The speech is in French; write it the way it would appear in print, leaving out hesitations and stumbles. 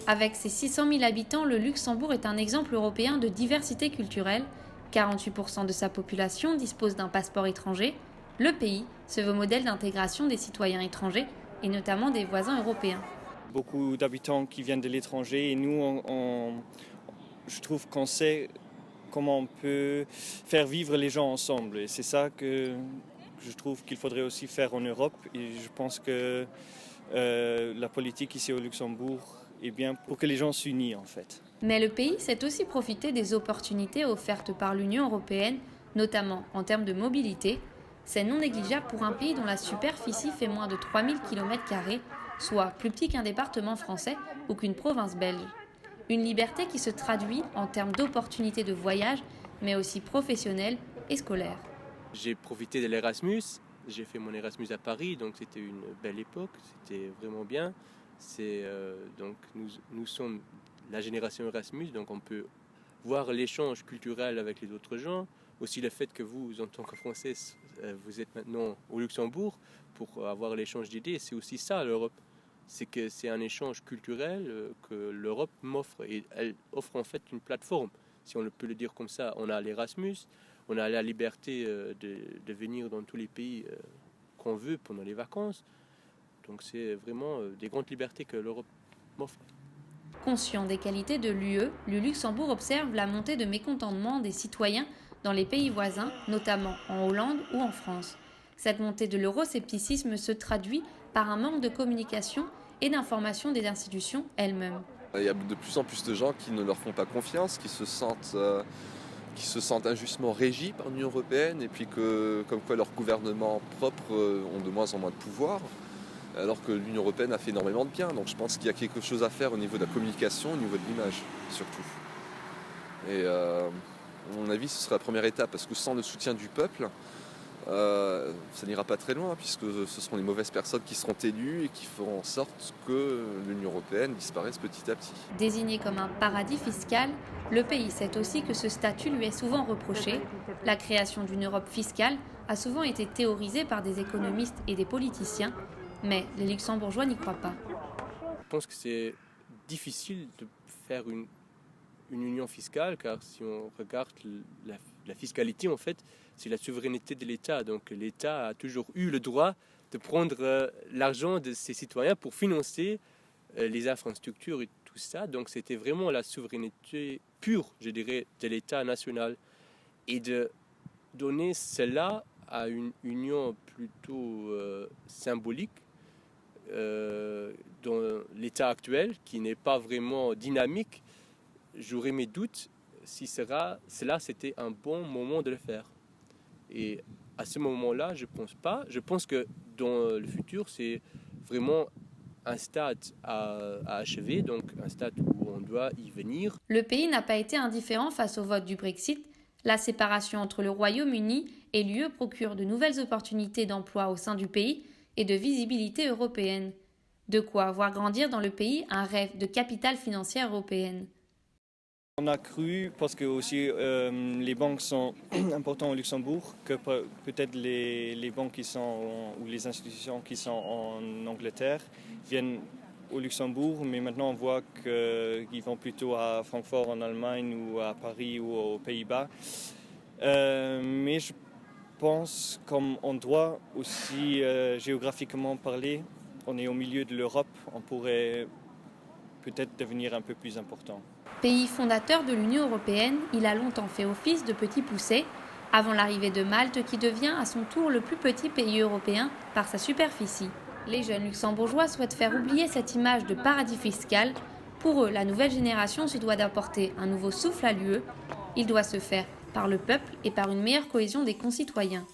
Avec ses 600 000 habitants, le Luxembourg est un exemple européen de diversité culturelle. 48% de sa population dispose d'un passeport étranger. Le pays se veut modèle d'intégration des citoyens étrangers et notamment des voisins européens. Beaucoup d'habitants qui viennent de l'étranger et nous, je trouve qu'on sait comment on peut faire vivre les gens ensemble. Et c'est ça que je trouve qu'il faudrait aussi faire en Europe. Et je pense que la politique ici au Luxembourg est bien pour que les gens s'unissent en fait. Mais le pays sait aussi profiter des opportunités offertes par l'Union européenne, notamment en termes de mobilité. C'est non négligeable pour un pays dont la superficie fait moins de 3000 km², soit plus petit qu'un département français ou qu'une province belge. Une liberté qui se traduit en termes d'opportunités de voyage, mais aussi professionnelles et scolaires. J'ai profité de l'Erasmus, j'ai fait mon Erasmus à Paris, donc c'était une belle époque, c'était vraiment bien. Donc nous sommes la génération Erasmus, donc on peut voir l'échange culturel avec les autres gens. Aussi le fait que vous, en tant que Français, vous êtes maintenant au Luxembourg pour avoir l'échange d'idées, c'est aussi ça l'Europe. C'est que c'est un échange culturel que l'Europe m'offre et elle offre en fait une plateforme, si on peut le dire comme ça. On a l'Erasmus, on a la liberté de venir dans tous les pays qu'on veut pendant les vacances. Donc c'est vraiment des grandes libertés que l'Europe m'offre. Conscient des qualités de l'UE, le Luxembourg observe la montée de mécontentement des citoyens dans les pays voisins, notamment en Hollande ou en France. Cette montée de l'euroscepticisme se traduit par un manque de communication et d'information des institutions elles-mêmes. Il y a de plus en plus de gens qui ne leur font pas confiance, qui se sentent injustement régis par l'Union européenne et puis comme quoi leurs gouvernements propres ont de moins en moins de pouvoir, alors que l'Union européenne a fait énormément de bien. Donc je pense qu'il y a quelque chose à faire au niveau de la communication, au niveau de l'image surtout. Et à mon avis, ce sera la première étape, parce que sans le soutien du peuple, ça n'ira pas très loin, puisque ce seront les mauvaises personnes qui seront élues et qui feront en sorte que l'Union européenne disparaisse petit à petit. Désigné comme un paradis fiscal, le pays sait aussi que ce statut lui est souvent reproché. La création d'une Europe fiscale a souvent été théorisée par des économistes et des politiciens, mais les Luxembourgeois n'y croient pas. Je pense que c'est difficile de faire une union fiscale, car si on regarde la fiscalité, en fait, c'est la souveraineté de l'État. Donc l'État a toujours eu le droit de prendre l'argent de ses citoyens pour financer les infrastructures et tout ça. Donc c'était vraiment la souveraineté pure, je dirais, de l'État national. Et de donner cela à une union plutôt symbolique, dans l'état actuel, qui n'est pas vraiment dynamique, j'aurais mes doutes si cela c'était un bon moment de le faire. Et à ce moment-là, je pense pas. Je pense que dans le futur, c'est vraiment un stade à achever, donc un stade où on doit y venir. Le pays n'a pas été indifférent face au vote du Brexit. La séparation entre le Royaume-Uni et l'UE procure de nouvelles opportunités d'emploi au sein du pays et de visibilité européenne. De quoi voir grandir dans le pays un rêve de capitale financière européenne. On a cru, parce que aussi les banques sont importantes au Luxembourg, que peut-être les banques ou les institutions qui sont en Angleterre viennent au Luxembourg, mais maintenant on voit qu'ils vont plutôt à Francfort en Allemagne ou à Paris ou aux Pays-Bas. Mais je pense qu'on doit aussi géographiquement parler, on est au milieu de l'Europe, on pourrait peut-être devenir un peu plus important. Pays fondateur de l'Union européenne, il a longtemps fait office de petit poucet, avant l'arrivée de Malte qui devient à son tour le plus petit pays européen par sa superficie. Les jeunes luxembourgeois souhaitent faire oublier cette image de paradis fiscal. Pour eux, la nouvelle génération se doit d'apporter un nouveau souffle à l'UE. Il doit se faire par le peuple et par une meilleure cohésion des concitoyens.